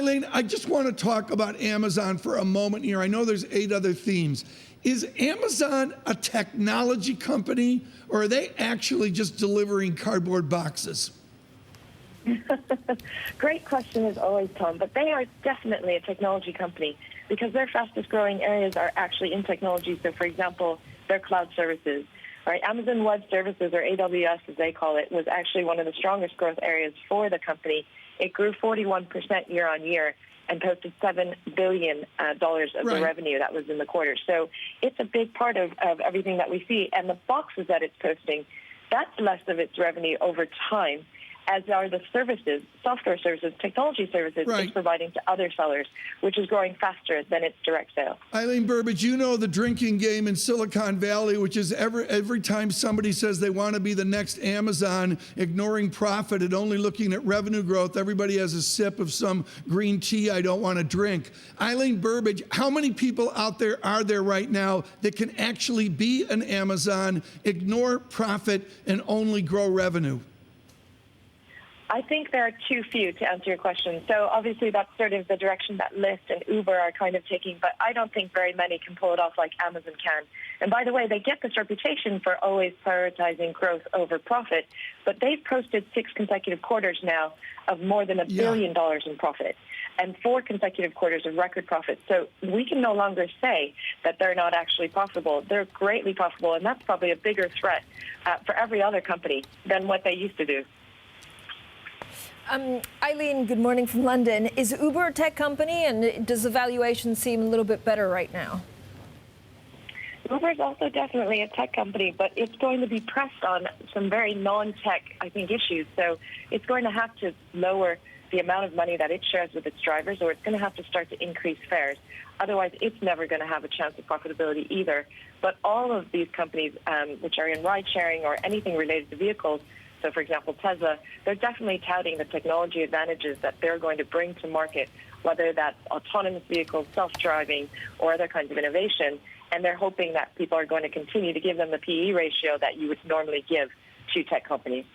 Eileen, I just want to talk about Amazon for a moment here. I know there's 8 other themes. Is Amazon a technology company, or are they actually just delivering cardboard boxes? Great question as always, Tom, but they are definitely a technology company because their fastest growing areas are actually in technology. So, for example, their cloud services. Right, Amazon Web Services, or AWS as they call it, was actually one of the strongest growth areas for the company. It grew 41% year on year and posted $7 billion of the revenue that was in the quarter. So it's a big part of everything that we see. And the boxes that it's posting, that's less of its revenue over time, as are the services, software services, technology services it's providing to other sellers, which is growing faster than its direct sales. Eileen Burbidge, you know the drinking game in Silicon Valley, which is every time somebody says they want to be the next Amazon, ignoring profit and only looking at revenue growth, everybody has a sip of some green tea I don't want to drink. Eileen Burbidge, how many people out there are there right now that can actually be an Amazon, ignore profit, and only grow revenue? I think there are too few, to answer your question. So obviously that's sort of the direction that Lyft and Uber are kind of taking, but I don't think very many can pull it off like Amazon can. And by the way, they get this reputation for always prioritizing growth over profit, but they've posted 6 consecutive quarters now of more than $1 billion in profit and 4 consecutive quarters of record profit. So we can no longer say that they're not actually profitable. They're greatly profitable, and that's probably a bigger threat for every other company than what they used to do. Eileen, good morning from London. Is Uber a tech company, and does the valuation seem a little bit better right now? Uber is also definitely a tech company, but it's going to be pressed on some very non-tech, I think, issues. So it's going to have to lower the amount of money that it shares with its drivers, or it's going to have to start to increase fares. Otherwise, it's never going to have a chance of profitability either. But all of these companies, which are in ride-sharing or anything related to vehicles, so, for example, Tesla, they're definitely touting the technology advantages that they're going to bring to market, whether that's autonomous vehicles, self-driving, or other kinds of innovation. And they're hoping that people are going to continue to give them the PE ratio that you would normally give to tech companies.